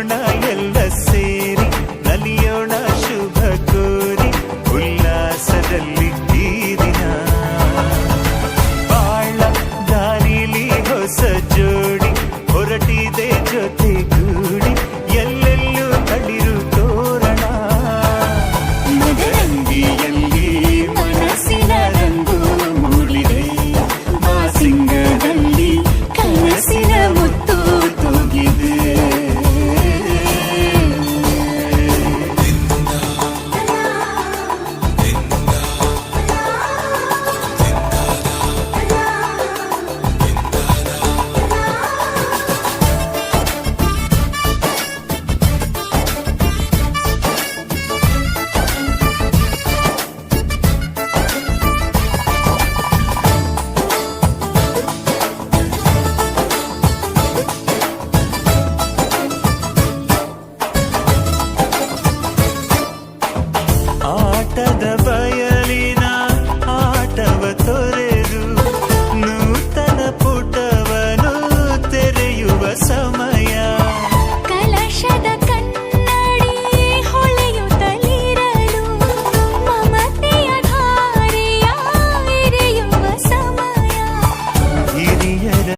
ಕುಣಿಯೋಣ ಎಲ್ಲ ಸೇರಿ ನಲಿಯೋಣ ಶುಭ ಕೋರಿ ಉಲ್ಲಾಸದಲ್ಲಿ ಈ ದಿನ ಬಾಳ ದಾರಿಲಿ ಹೊಸ ಜೋಡಿ ಹೊರಟಿದೆ ಜೊತೆಗೂಡಿ ಎಲ್ಲೆಲ್ಲೂ ತಳಿರು ತೋರಣ ಮದರಂಗಿಯಲ್ಲಿ ಮನಸ್ಸಿನ ರಂಗು ಮೂಡಿದೆ ಬಾಸಿಂಗದಲ್ಲಿ ಕನಸಿನ ಮುತ್ತು ತೂಗಿದೆ ಆಟದ